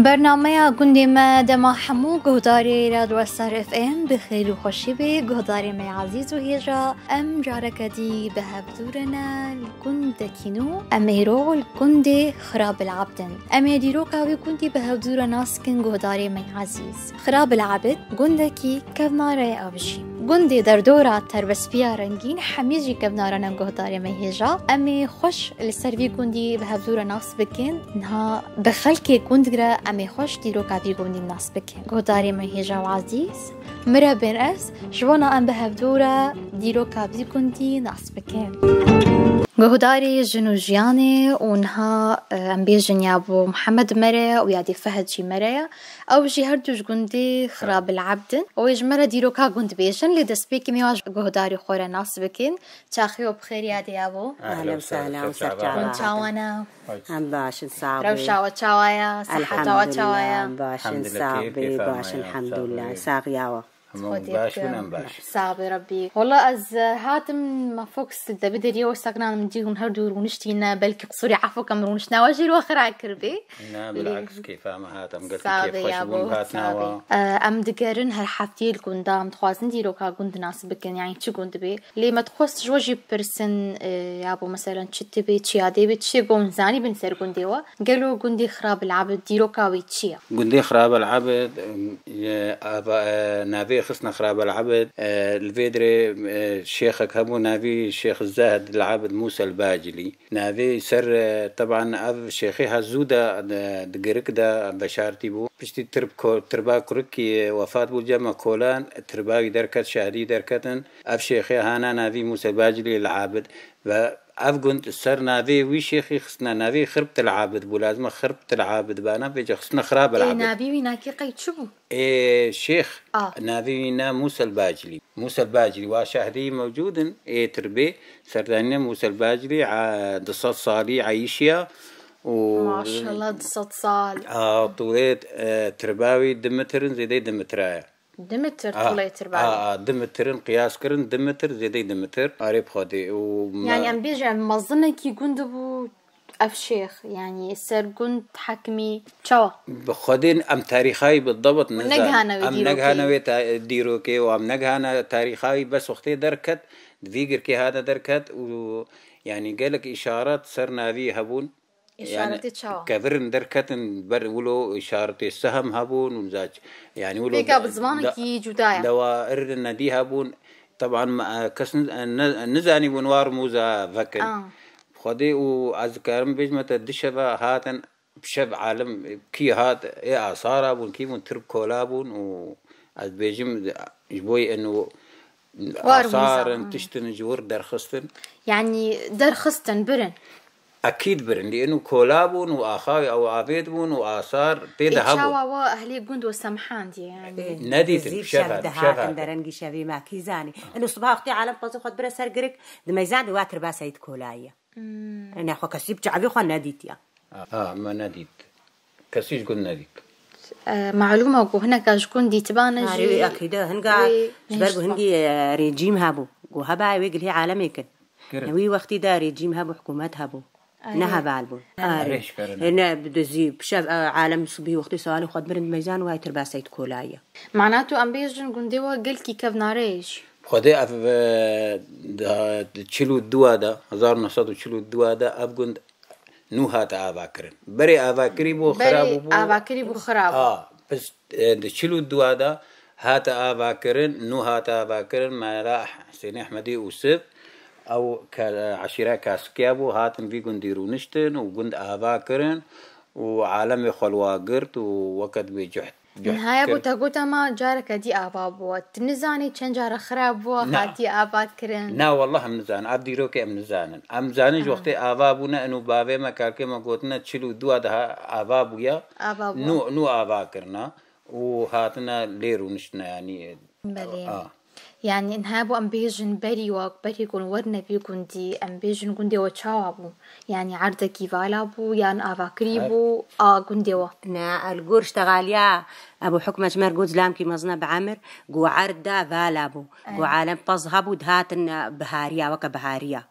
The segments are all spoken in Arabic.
برنامه گندی ما دما حمو گهداری رادیو سر اف ام بخیر و خوشی به گهداری می عزیز و هیجا ام جارکدی به هبدورنا الگند کینو امیرو الگند خراب العبدن امیدیرو قوی گندی به هبدور ناسکن گهداری می عزیز خراب العبد گندکی کفناره آبشی گندی در دورة تربس بیا رنگین حمیجی کفناره گهداری می هیجا امی خوش لسروی گندی به هبدور ناس بکن نها بخلک گندگره امی خوش دیرو کابی گندی ناس بکن گهداری می هیجا و عزیز مرا بین اس جوانا ام به هبدور دیرو کابی گندی ناس بکن گهداری جنوجیانه اونها ام بیجن یابو محمد مره و یادی فهد جی مره او جی هر دوش گندی خراب العبدن و يجمره دیرو کا گند بیجن لدست بیکی میواج گهداری خوره ناس بکن تاخی و بخیر یادی یابو اهلا وسهلا وسهلا ونتاوانا هم باشن صعبي روشا وتشاوايا صحة وتشاوايا باشن صعبي باشن الحمد لله ساقياوه باش صعب ربي والله از هاتم ما فوكس بدري وساقنا نديهم هردور ونشتينا بلكي قصوري عفو كمرونش نواجر واخر كربي لا بالعكس كيف ما هاتم قلت كيف خوش بون هاتنا ام دقرن هر حفتي الكوندام تخوازن ديرو كا كوند ناس بكن يعني تشي كوند بي لي ما تخوص جوجي برسن يابو مثلا تشتي بي تشيادي بي تشي كونزاني بنسر كونديوا قالوا كوندي خراب العبد ديرو كاوي تشيا كوندي خراب العبد نافي خصنا خراب العبد الفيدري شيخك هبو نافي الشيخ الزاهد العبد موسى الباجلي نافي سر طبعا اف شيخي هزودا دقرك دا بشارتي بو بشتي تربا كركي وفاة بو جمع كولان تربا دركت شهدي دركتن اف شيخي هانا نافي موسى الباجلي العابد أفقنت السر نافي وي شيخي خصنا نافي خربت العابد بو لازم خربت العابد بانا بيجا خصنا خراب العابد نافي ويناكي قيد شبو شيخ نافي وينا موسى الباجلي وشهدي موجود تربي سردانيا موسى الباجلي دصات صالي عايشيا ما شاء الله دصات صال طوليت ترباوي دمترن زيدي دمترايا دمتر طولي ترباوي دمترن قياس كرن دمتر زيدي دمتر قريب خدي يعني ام بيجي مظنك يقند بو اف شيخ يعني السر قند حكمي شوا بخدين ام تاريخاي بالضبط نجهنا ام نجهنا ديروكي وام نجهنا تاريخاي بس وقتي دركت ذيقر كي هذا دركت ويعني قالك اشارات سرنا في هبون إشارة تشاو كذرن دركتن برولو إشارة السهم هبون ونزاج يعني ولو فيك بزمانك جدايا لو إردنا دي هبون طبعا كسن نزاني بنوار موزا فكن خدي وأذكرم بيجمة الدشبة هاتن بشب عالم كي هات إيه آثار بون كي من ترب كولابون وأز بيجم جبوي إنه آثار تشتن جور درخستن يعني درخستن برن أكيد برن لأنه كولابون وآخاوي أو عبيدون وآثار تيدا هبون إيشاوا أهلي قند وسمحان دي يعني نديت بشفا درنجي شبي ما كيزاني إنه صباح أختي عالم قصو خد برا سرقرك دميزان واتر باسيد كولاية أنا أخو كسيب جعبي خو نديت يا ما نديت كسيش قل نديت معلومة وكو هنا كاجكون دي تبانا جي أكيد هنقا شبرقو هنقي ريجيم هابو قو هبا ويقل هي عالمي كن نوي وقتي دا ريجيم هابو حكومات هابو نها بالبون هنا بدزي بشاف عالم صبي وقتي سؤال خد برند ميزان وهاي ترباسيت كولاية معناته أم بيجن قنديوا قلكي كيف ناريش خدي أف تشيلو الدوا ده هزار نصاد تشيلو الدوا ده أبقند نوهات آباكرن بري آباكري بو خرابو بس تشيلو الدوا ده هات آباكرن نوهات آباكرن ما راح حسين أحمدي وسف أو كعشيرة كاسكيابو هاتن في جنديرو نشتن وجند آباكرن وعالم خلواقرت ووقت بجحت نهاية بوتا ما جارك دي آبابو تنزاني كان جار خرابو هاتي آباكرن نا والله هم نزان أبدي روكي أم نزانن أم زانج وقتي آبابونا إنه بابي ما كاركي ما قوتنا تشيلو دوا ده آبابويا نو آباكرنا وهاتنا ليرو نشتنا يعني يعني انهابو ام بيجن بري يكون ورنا بيكون دي ام بيجن كوندي وتشاوابو يعني عرضة كيفالابو يعني افاكريبو كونديوا نا القور اشتغاليا ابو حكمة مرقوز لامكي مزنا بعمر قو عرضة فالابو قو عالم بزهبو دهاتن بهاريا وكا بهاريا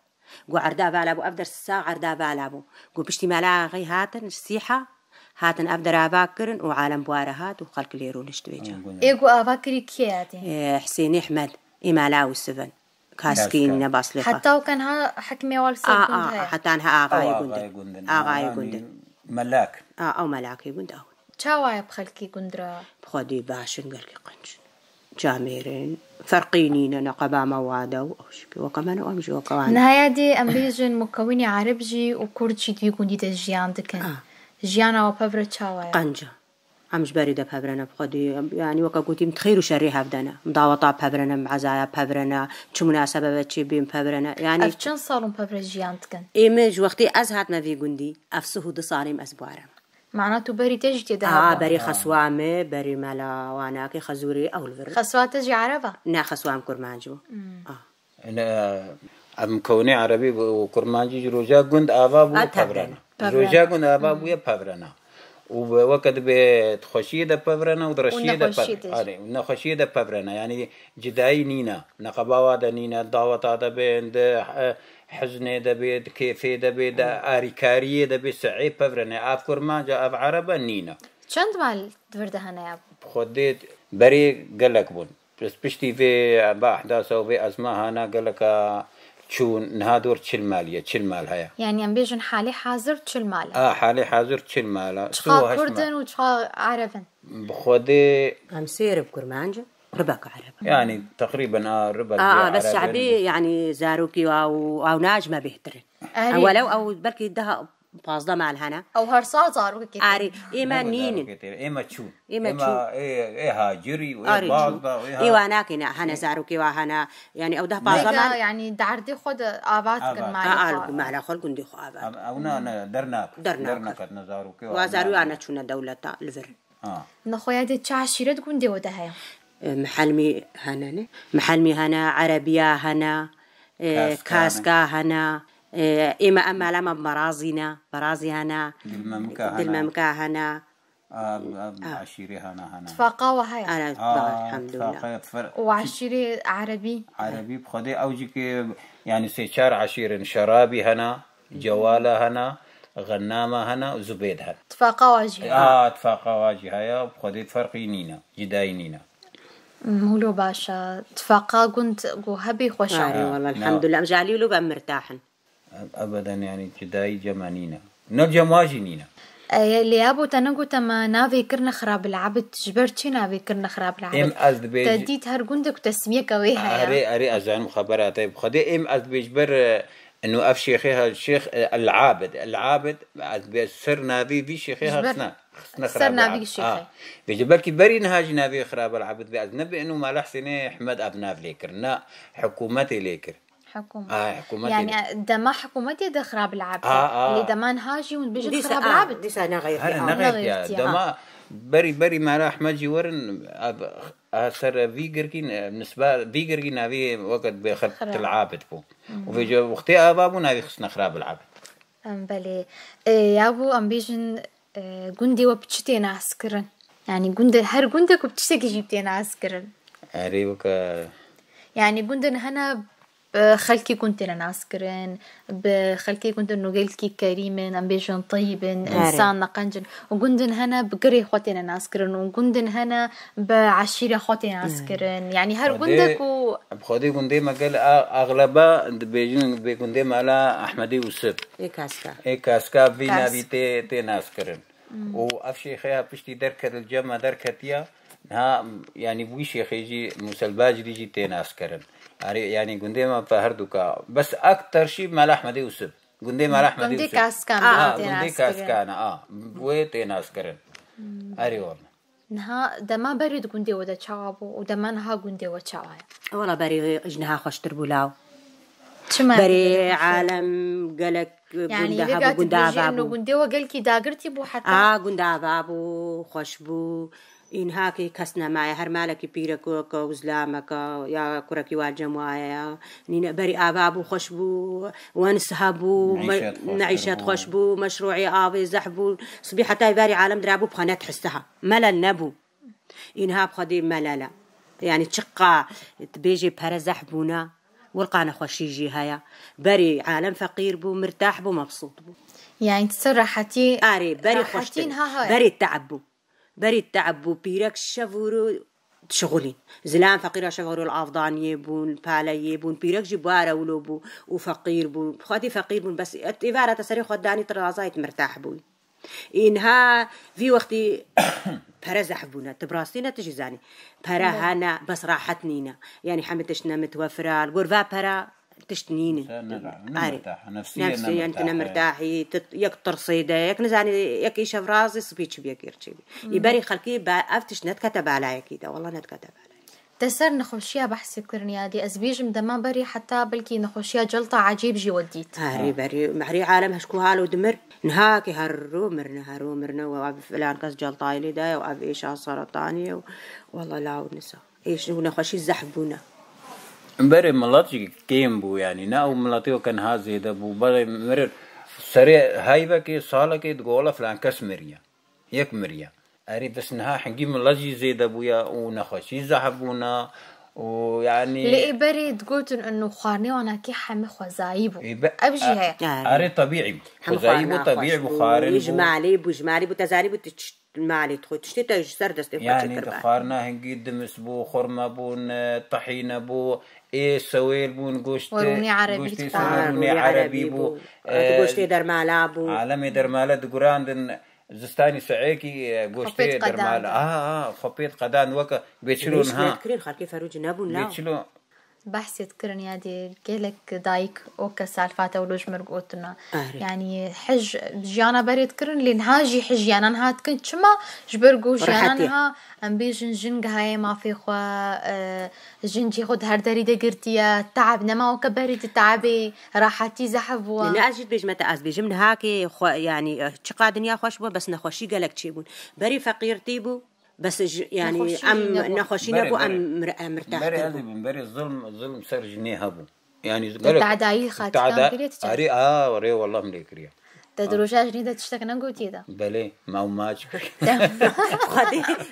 قو عرضة فالابو افدر الساعة عرضة فالابو قو بشتي مالا غي هاتن السيحة هاتن أبدر أفكرن وعالم بوارهات وخلق ليرون اشتبيجا إيجو أفكري كياتي حسين أحمد إمالاوي السفن كاسكين نباصلخة حتى وكان ها حكمي والسر حتى أنها آغاي جندن ملاك أو ملاك جندن شاواي بخلكي جندرا بخدي باشن قالك قنش جاميرين فرقينين نقبا موادو وكمان أمشي وكمان نهاية دي أمبيجن مكوني عربجي وكردشي ديكون دي تجيان دكن جيانا وبفرة شاواي قنجة أمش باردة بفبرنا بخدي يعني وكقولي متخيروا شريها بدنا مضاوطة بفبرنا معزايا بفبرنا شو مناسبة بتشي بين بفبرنا يعني أفشان صاروا بفرة جيان دكن إيمج وقتي أزهات ما في جندي أفسه دصاريم أسبوعنا معناته بري تجي ده بري خسوامه بري ملا واناكي خزوري أو الفر خسوات تجي عربة نا خسوام كرمانجو أنا مكوني عربي وكرمانجي روجا جند آبابو بفبرنا روجا جند آبابو بفبرنا ووقت بتخشيدة بفرنا ودرشيدة بفرنا ونخشيدة بفرنا يعني جداي نينا نقباوا دا نينا دعوة دا بين حزنة دا بيد كيفي دا بيد آريكارية دا بيد سعي بفرنا أفكر ما جاء بعربة نينا چند مال دورده هنا يا خديت بري قلق بون بس بشتي في بأحداثه وفي أزمة هنا قلق شون نهادور تشل مالية تشل مال هيا يعني أم بيجن حالي حاضر تشل ماله حالي حاضر تشل ماله شخا كردن وشخا عربن بخدي أم سير بكرمانجة ربك عرب يعني تقريبا ربك بس شعبي يعني زاروكي أو ناجمة بيهترن ولو أو بركي ده فاصلة مع الهنا أو هرصا زاروكي كتير عاري إما نين إما تشون إما هاجري وإيه بعض إيه واناكنا هنا زاروكي وهنا يعني أو ده فاصلة مع يعني دعردي خد آبات كن معي مع خل كندي خو آبات أو درنا كتنا زاروكي وزارو أنا تشونا دولة الفر نخويا دي تعشيرة تكون دي ودها محلمي هنا عربية هنا كاسكا هنا إما لما برازي هنا دلممكا هنا عشيري هنا تفاقا وهاي أنا الحمد لله وعشيري عربي بخدي أوجيك يعني سيشار عشير شرابي هنا جوالة هنا غنامة هنا زبيد هنا تفاقا واجهة تفاقا واجهة بخدي فرقي نينا جداي نينا مولو باشا تفاقا قنت هبي خوشا والله الحمد لله مجالي له بقى مرتاحن أبدا يعني جداي جمانينا نرجم واجنينا اللي أبو تنقو تما نافي كرنا خراب العبد جبرتي نافي كرنا خراب العبد تديت هرقندك وتسمية كويها أري أزعن مخابرات بخدي أزبيجبر إنه أفشيخها الشيخ العابد سر نافي في شيخها خصنا سر نافي الشيخ بيجبركي بري نهاج نافي خراب العبد بأذنبي إنه ما لحسني أحمد أبناف ليكر نا حكومتي ليكر حكومة يعني دما حكومتي ده خراب العبد اللي دمان هاجي ونبيجي خراب العبد دي سنة غير نغير دما بري ما أحمد جورن أثر فيجركي بالنسبة فيجركي نبي وقت بخرط العابد بو وفي وقتي أبابو نبي خصنا خراب العبد بلي يا أبو أم بيجن جندي وبتشتين عسكرن يعني جند هر جندك وبتشتكي جبتين عسكرن أريوك يعني جندنا هنا بخلكي كنت أنا عسكرين بخلكي كنت إنه قلكي كريمين أم بيجن طيبين إنسان نقنجن وجندن هنا بقري خوتين أنا عسكرين وجندن هنا بعشيرة خوتين عسكرين يعني هر جندك بخدي جندي ما قال أغلبها بيجن بجندي مالا أحمدي وسب كاسكا فينا بيتي تناسكرين وأفشي خيها بشتي دركة الجمع دركتيا ها يعني بوي شيخ يجي مسلباج يجي تناسكرين يعني جندي ما فهردوكا بس أكتر شيء مال أحمدي وسب جندي مال أحمدي وسب جندي كاسكان جندي كاسكان وتناسكرين أريون نها دما بريد جندي ودا تشابو ودما نها جندي وتشاواي والله بري إجنها خوش تربولاو بري عالم قالك يعني لقيت بيجي إنه جندي وقالكي داقرتي بو حتى جندا بابو خوشبو این ها که کس نمای هر مالکی پیرکو که وزلامک یا کرکی والجماعه نین بری آبابو خوشبو ونسحبو نعيشات خوشبو مشروعي آبی زحبو صبيحة تاي باري عالم درابو بخانات حسها ملل نبو اینها بخدي مللا يعني تشقى تبيجي بهر زحبونا والقانا خوشيجي هيا بري عالم فقير بو مرتاح بو مبسوط بو يعني تصرحتي اري بري خوشتين بري التعب بري التعب بيرك شفورو شغلين زلام فقير شغلوا الافضان يبون بالا يبون بيرك جباره ولوبو وفقير بو خدي فقير بون بس اتفاره تسري خداني ترازايت مرتاح بو إنها في وقتي برزح بونا تبراستينا تجزاني برا هنا بس راحتنينا يعني حمتشنا متوفرة الغرفة برا تشتنيني نفسيا انت مرتاحي يك ترصيده يك نزاني يك ايش فرازي سبيتش بيكيرتشي يبري خلكي افتش نتكتب عليا كده والله نتكتب عليا تسر نخوشيا بحث كرنيا دي أزبيج مدما بري حتى بلكي نخوشيا جلطة عجيب جي وديت هاري بري محري عالم هشكو هالو دمر نهاكي هرو مرنا وابي فلان كاس جلطة لي دا وابي ايش سرطانية والله لا ونسا ايش نخوشي زحبونا بري ملاتي كيمبو يعني ناو ملاتيو كان هازي دبو بري مرر سريع هايبا كي صالة كي تقوله فلان كاس مريا يك مريا أري بس نها حنجي ملاجي زيد أبويا ونخشي زحبونا ويعني ليه بري تقولت إنه خارني وأنا كي حمي خزايبو أبجي هيك أري طبيعي خزايبو طبيعي بخارن يجمالي بتزاني بتجمالي تخو تشتي تجسر دستي يعني تخارنا هنجي دمس بو خرمة بون طحينة بو إيه سويل بون قشت وروني عربي وروني عربي بو قشت درمالا بو عالمي درمالا دقراندن زستاني سعيكي قوشتي درمال خبيت قدان وكا بيتشلون ها بيتكرين خالكي فروج نابون لا بيتشلون بحث يذكرني هذه قالك دايك اوكا سالفات ولوج مرقوتنا يعني حج جانا بريد كرن لنهاجي حج يعني انا هات كنت شما جبرقو جانا ام بيجن جنگ هاي ما في خوا جنجي خد هر دريده قرتيا تعب نما وكبريد تعبي راحتي زحبوا لا اجد بيج متى از بيج من هاكي يعني تشقا دنيا خوش بو بس نخوشي قالك تشيبون بري فقير تيبو بس يعني ام نخوشينا بو ام مرتاح بري الظلم سر جنيه هبو يعني التعداي خاطر وري والله مليكريا تدروجا جنيده تشتك نقولتي ده بلي ما وماج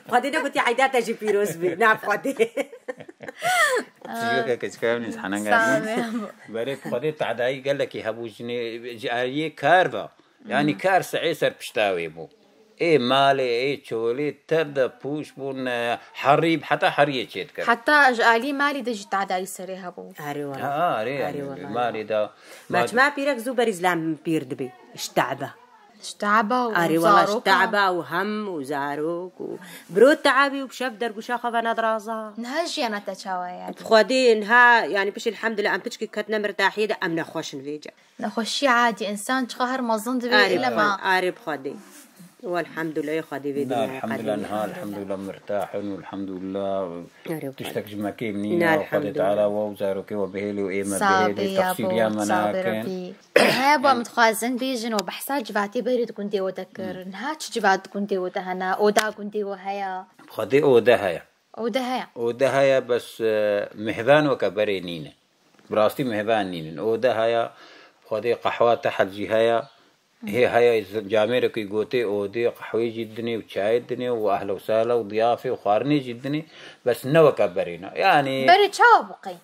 خدي قلتي عيدات اجي بيروس بي نعم خدي تجيك كسكامني حنان بري خدي تعداي قال لك يهبو جنيه كارفا يعني كار سعيسر بشتاوي بو ايه مالي ايه شولي تبدا بوش بون حريب حتى حريه كده حتى اجالي مالي دجي تعداي سريها بو اري والله اري مالي دا ما بيرك زوبر اسلام بيردبي اشتعبه اري والله اشتعبه وهم وزاروك وبرود تعبي وبشف درقشا خفنا درازه نهجي انا تشاوي يعني خدي انها يعني بش الحمد لله ام تشكي كتنا مرتاحيه ده ام نخوش نفيجا نخوشي عادي انسان قهر ما ظن دبي الا ما اري بخدي والحمد لله خدي بيدنا الحمد لله الحمد لله مرتاحين والحمد لله تشتك جماكي منينا وخدي تعالى وزاروكي وبهيلي وإيمة بهيلي تفصيل يا مناكن هاي أبو متخازن بيجن وبحساج جبعتي بريد كنتي وذكر نهاتش جبعت كنتي وتهنا أودا كنتي وهيا خدي أودا هيا بس مهبان وكبري نينا براستي مهبان نينا أودا هيا خدي قحوة تحت جهايا هي جاميرة كي قوتي أودي قحوي جدني وشاي جدني وأهلا وسهلا وضيافة وخارني جدني بس نوا كبرينا يعني بريد شابقي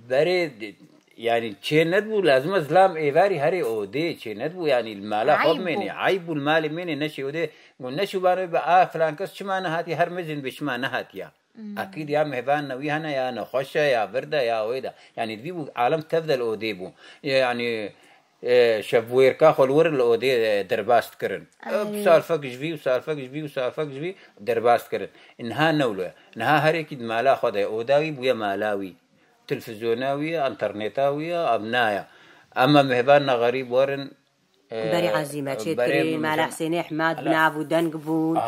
بريد يعني شيء ندبو لازم أزلام إيفاري هري أودي شيء ندبو يعني المال خذ مني عيب المال مني نشي أودي قلنا شو بانو بقى فلان كس شما نهاتي هر مزن بشما نهاتيا أكيد يا مهبان نوي هنا يا نخشة يا بردة يا ويدا يعني دبيبو عالم تفضل أوديبو يعني شفوير كاخل ور الأودي درباست كرن بسالفك جبي وسالفك جبي درباست كرن إنها نولة إنها هريكيد مالا خدي أوداوي بويا مالاوي تلفزيوناوي انترنتاوي أبنايا أما مهباننا غريب ورن بري عزيمة شكري مال حسين أحمد بنابو دنقبون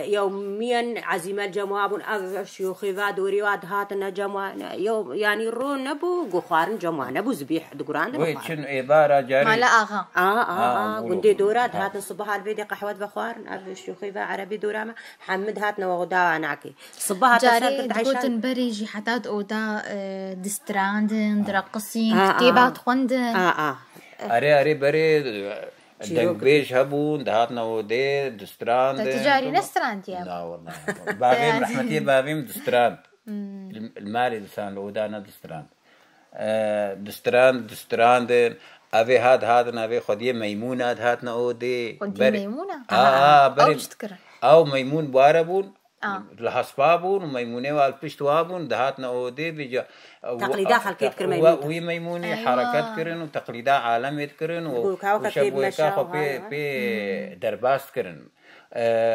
يوميا عزيمة الجماعة بون شيوخي فادوري واد هاتنا جماعة يوم يعني رون نبو قخارن جماعة نبو زبيح دقران ويتشن عبارة جاري مال أغا قندي دورات هاتن صباح البيدي قحوة بخارن شيوخي فا عربي دوراما حمد هاتنا وغدا نعكي صباح جاري تقولن بري جي حتات أودا دستراندن درقصين كتيبات خوندن أري بري دنبيش هبون دهاتنا ودي دستراند تجاري نستراند يا لا والله بابيم رحمتي بابيم دستراند المالي لسان الودانا دستراند دستراندن أبي هذا أبي خديه ميمون هاتنا أودي ميمونة أو ميمون باربون الحسبابون وميمونة والبشت وابون دهاتنا أودي بيجا تقليدا خلقيت كر ميمونة وميمونة حركات كرن وتقليدا عالميت كرن وشبوه كاخو بي درباست كرن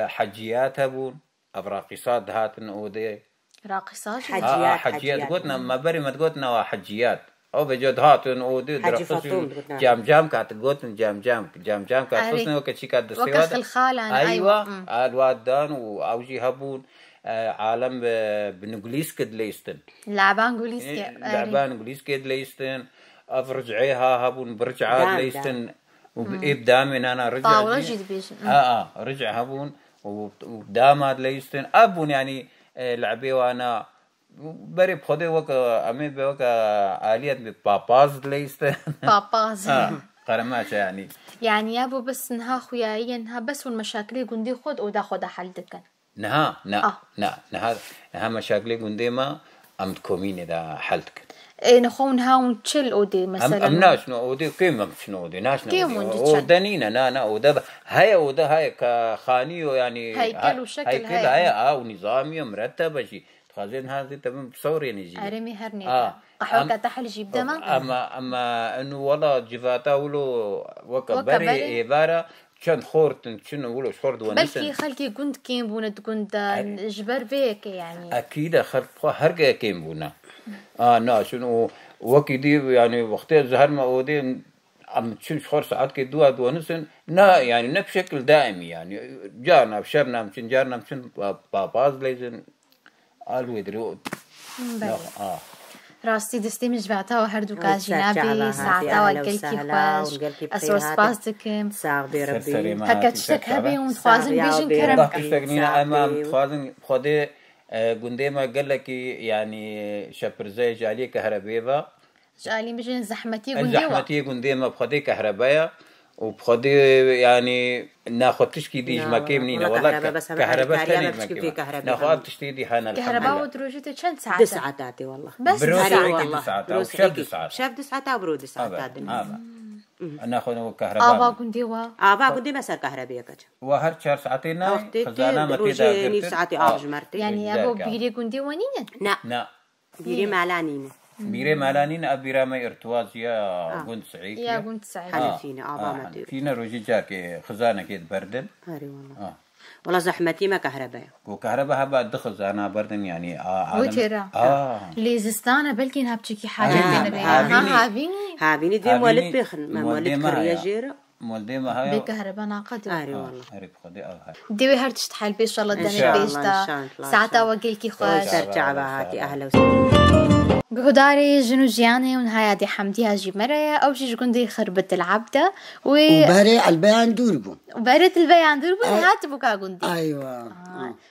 حجيات هبون أبراقصات دهاتنا أودي راقصات حجيات قلتنا ما بري ما تقولنا حجيات أو بجد هاتون أودي درقصون جام كات قلتن جام كات خصنا وكشي كات دستيوات وكخ الخالان أيوة الوادان وأوجي هبون عالم بنجليس كد ليستن لعبان إنجليز كد ليستن أفرجعيها هبون برجعات ليستن وإبدام من أنا رجع طاولة جد بيش رجع هبون ودامات ليستن أبون يعني لعبي وأنا بري بخدي وكا أمي بوكا آليات بباباز ليستن باباز قرماش يعني يا أبو بس نها خويايا نها بس والمشاكل قندي خد ودا خدا حل دكان نها مشاكل قندي ما أمد كوميني دا حلتك نخون هاون تشل أودي مثلا أمناش أودي كيم شنو أودي ناش أودنينا نا أودا هاي كخاني يعني هيكل وشكل هاي ونظامي مرتب شيء خازين هذه تمام بصوري نجي أرمي هرني قحوة تحل جيب دما أما إنه والله جفاتا ولو وكبري عبارة كان خورتن شنو ولو شورد ونسن بلكي خلكي قند كيم بونا تقند جبر بيك يعني أكيد خلق هرجع كيم بونا شنو وكيدي يعني وقت الزهر ما أودي عم تشوف شخور ساعات كدوا ونسن يعني بشكل دائمي يعني جارنا بشرنا مشين جارنا مشين باباز لازم الويدرو راستي دستي مجبعتا وهردو كاجنابي ساعتا وقلكي خوش أسوى سباستكم ساغبي ربي هكا تشتك هبي ونتخوازن بيجن كرم تشتكنينا أمام تخوازن خدي قندي ما قال لك يعني شبرزي جالي كهربيبا جالي مجن زحمتي قندي ما بخدي كهربايا وبخدي يعني ناخد تشكي ديج ماكيمنينا والله كهرباء تاني ناخد تشتي دي حنا كهرباء ودروجته كم ساعة 9 ساعات والله بس والله شاب 9 وبرود 9 ناخذ كهرباء قندي مسا كهرباء كذا وهر 4 ساعتين خزانة متيدا نيف ساعتي مرتي يعني أبو بيري قندي ونين لا بيري مالانين بيري مالانين أبيرا ما ارتواز يا قند سعيد يا قند سعيد حنا فينا روجي جاك خزانة كيد بردن والله زحمتي ما كهرباء وكهرباء هبا دخل زانا بردن يعني وترى ليزستانا بلكي نهبتشي حاجة بيني هابيني دي مولد بيخن ما مولد كريا جيرة مولدي ما هاي بكهرباء ناقد والله هرب خدي هاي ديوي هرتش تحل بيش الله دني بيشتا ساعتا وقلكي خوش ترجع بهاتي أهلا وسهلا بهداري جنوجياني ونهاية دي حمدي هاجي مرة أو شي جندي خربت العبدة وباري البيان دوربو وبارت البيان دوربو هاتبو كا جندي أيوة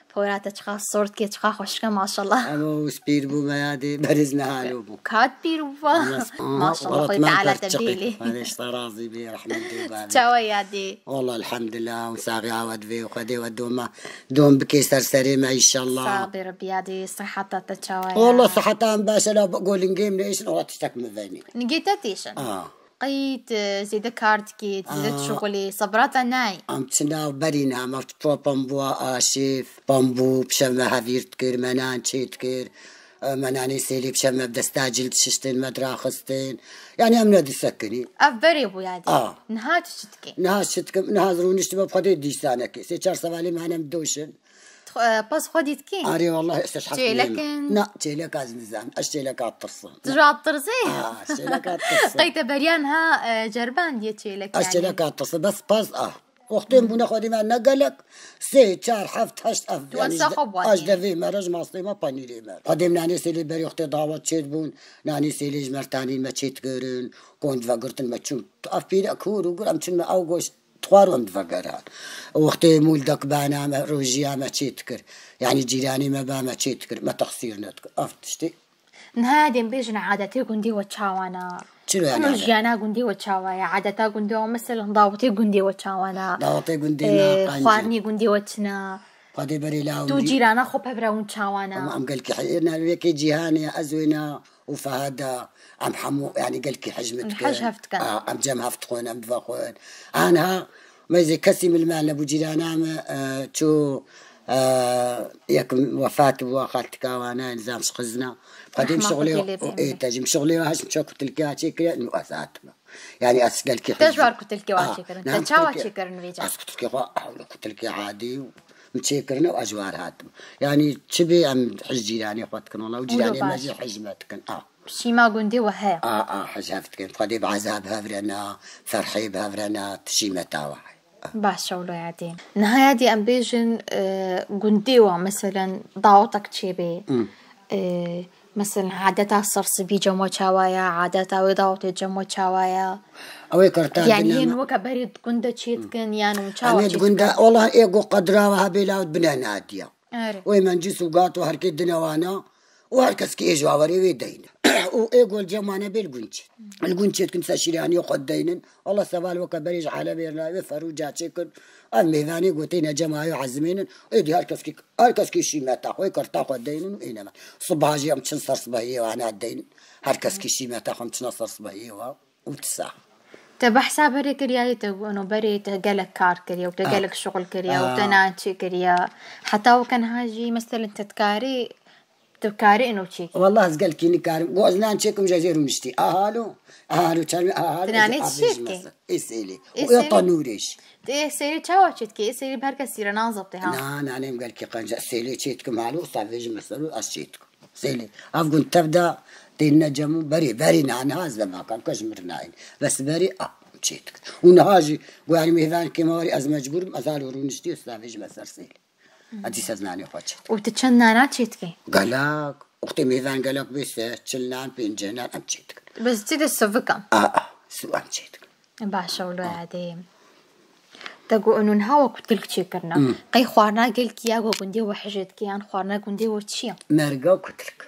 فورات تشخاص صورت كي تشخاص وشكا ما شاء الله أبو سبيربو ما يدي برزنا هالوبو كات بيروبا ما شاء الله خوي تعالى تبيلي معلش طرازي بي رحمة الله تشاوي يادي والله الحمد لله وساقي عود بي وخدي ودوما دوم بكيسر سريمة إن شاء الله صابي ربي يادي صحتها تتشاوي والله صحتها مباشرة لا بقول نجيم ليش نروح تشتكي ذيني نجيت تيشن قيت زيد كارت كيت زيد شغلي صبرات ناي تنا برينا ما تطوا بامبو آشيف بامبو بشمة هذير تكير منان شي تكير مناني سيلي بشمة بدستاجل تشتين مدراخستين يعني أمنا دي سكني أفبري أبو يادي نهات شتكي نهازرونيش تبقى بخدي ديستانك سيشار سوالي معنا مدوشن بس خديت كين أري والله استشحت لكن لا تيلك از نظام اشتيلك الطرصة تجوا الطرصة اشتيلك الطرصة قيت بريانها جربان دي تيلك يعني اشتيلك الطرصة بس وقتين بنا خدي ما نقلك سي شار حفت هشت أف يعني أجدفي مرج ماصلي ما بانيري مر قديم ناني سيلي بري وقتي دعوة تشيد بون ناني سيلي جمرتاني ما تشيد قرن كنت فقرت ما تشوف أف بيري أكور وقول أمشن ما أوجوش تخارم تفكرها وقتي مولدك بانا ما روجيا ما تشيتكر يعني جيراني ما با ما تشيتكر ما تخسير نتك أفتشتي نهادم بيجنا عادتي قندي وتشاوانا شنو يعني روجيانا قندي وتشاوايا عادتا قندي ومثلا ضاوتي قندي وتشاوانا ضاوتي قندي خوارني قندي وتشنا قدي بري لاو تو جيرانا خو ببرا وتشاوانا أم قالك حيرنا بيكي جيهاني أزوينا وفهذا أم حمو يعني قالك حجمتك حجهفتك أم جمهفتكون أم دفاقون أنا ما زي كسي من المال أبو جيران شو ياك وفاة وخالتك وانا نزام شخزنا قديم شغلي تجي شغلي واش مشاكل تلقى شيكرا نواسات يعني اسقال كي تجوار كتلكي واشيكر انت تشاوا شيكر نفيجا اسكت كي كتلكي عادي متشكرنا واجوار هات يعني تشبي ام حجيراني اخواتكم والله وجيراني ما جي حجمتكن شي ما قندي وهي حجافتكن قديم عذاب هافرنا فرحي بهافرنا تشيمه تاوعي باش شغله يعدين نهاية دي أم بيجن قنديوة مثلا ضاوطك تشيبي مثلا عادتها صرص بي جمو شاوايا عادتها وضاوطي جمو شاوايا أوي كرتان يعني هي نوكا بريد قندة تشيتكن يعني وشاوا أنا قندة والله إيقو قدراها بلا بنانا عادية ويمن جسو قاطو هركي دنوانا وهركس كي إيجوا وريوي دين وإيقو الجمانة القنشت كنت ساشيراني يقود دينن والله سوال وكا بريج على بيرنا وفروجات شكل الميزاني قوتينا جماعة عزمين إيدي هركس كي شيماتا ويكرتا قود دينن وإنما صباح جي أمتشنصر صباحية وأنا الدين هركس كي شيماتا أمتشنصر صباحية وتساح تبع حساب بري كريا يتقونو بري تقلك كار كريا وتقلك شغل كريا وتنانشي كريا حتى وكان هاجي مثلا تتكاري إنه تشيك والله زقل كيني كارم قوزنا نشيكم جزيرو مشتي أهالو تشارمي تناني تشيكي إسيلي ويطنوريش إسيلي تشاوا تشيكي إسيلي بهركا سيرا نانزبتي ها نعم قال كي قنجة إسيلي تشيتكم هالو صافيج مسلو أشيتكم إسيلي أفقون تبدأ تينا جمو بري نعن هذا ما كان كشمر ناين بس بري تشيتك ونهاجي ويعني ميزان كيماري أز مجبور مثال ورونشتي صافيج مسرسيلي أنتي سازناني خواتشت وتتشنانات شيتكي قالك أختي ميزان قالك بس تشلنان بينجنان أم تشيتك بس تيد السفكة سو أم تشيتك باشا ولو عادي تقول إنه نهاو كتلك تشيكرنا قي خوارنا قلك يا قندي وحجت كيان خوارنا قندي وتشيا مرقا وكتلك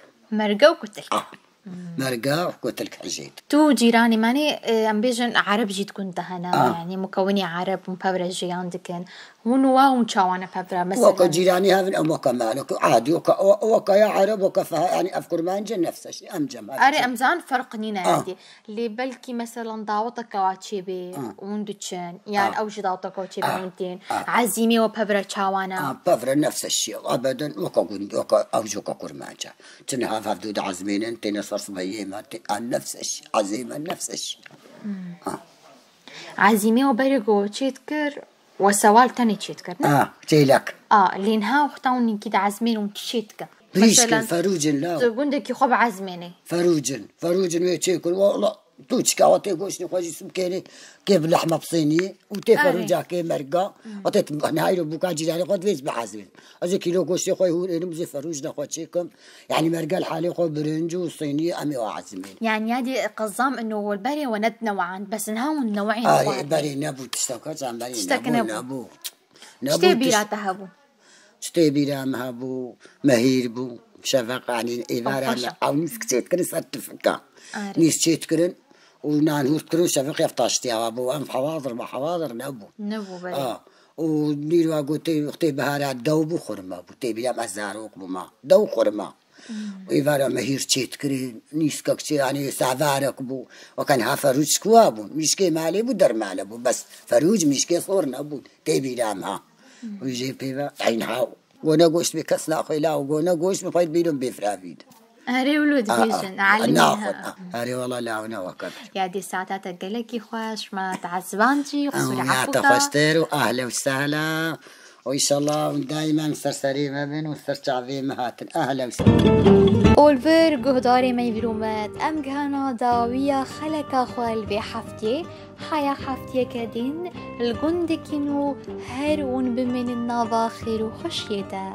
مرقا وكتلك حجيت تو جيراني ماني أم بيجن عرب جيت كنت هنا يعني مكوني عرب مبابرة جيان دكن ونوا ونشاوانا بابرة مثلا وكا جيراني هذا أم وكا مالك عادي وكا يا عرب وكا فها يعني أفكر ما نجن نفس الشيء أمجم أري أمزان فرق نينا عادي اللي بلكي مثلا ضاوطك واتشيبي وندتشن يعني أو جي ضاوطك واتشيبي وندين عزيمي وبابرة شاوانا بابرة نفس الشيء أبدا وكا قند وكا أوجوكا كرمانجا تنها فابدود عزمين تنا صرص بيهما نفس الشيء عزيمة نفس الشيء عزيمي وبرقو تشيتكر وسوال تاني تشيتكر تيلك اللي نها وختاوني كده عزمين وتشيتكر مثلا فروجن لا تقول لك يخب عزميني فروجن ويتشيكل والله توتشكا وتيقوشني خوجي سمكيني كيف اللحمة بصيني وتفروجا كي مرقا وتيت نهايلو بوكا جيراني قد فيز بحزمين أجي كيلو قوشي خوي هو إنهم زي فروجنا خوتشيكم يعني مرقا الحالي خو برنجو وصيني أمي وعزمين يعني هذه قصام إنه البري وند نوعان بس نهاون نوعين بري نبو تشتكت عن بري نبو شتي بيرا تهبو شتي بيرا مهبو مهير بو شفق يعني إذا أو نسكتيت كن سرتفكا نسكتيت كن ونانهوت كن شفق يفتاشتي أبو أم حواضر نبو بري ونيروا قوتي وقتي بهارات دوبو خرما بو تبي أم أزاروق بما دو خرما وإذا مهير تشيت كن نسكتي يعني سعفارك بو وكان ها فروج كوابو مشكي مالي بو در مالي بو بس فروج مشكي صور نبو تبي لامها ويجي بيبا عينها وانا قوش بكسنا خيلا وانا قوش بقيت بينهم بفرافيد هاري ولود بيجن علميها هاري والله لا وانا وكبر يا دي ساعات قالك خوش ما تعزبانتي وخصوصي عفوك يا تخشتر واهلا وسهلا وان شاء الله دائما سرسري ما بين وسرتعبي مهات اهلا وسهلا اولفر قهداري ما يبرومات ام كان داوية خلق خوال بحفتي حيا حفتي كدين الجندكينو هارون بمن النظاخر خشيتا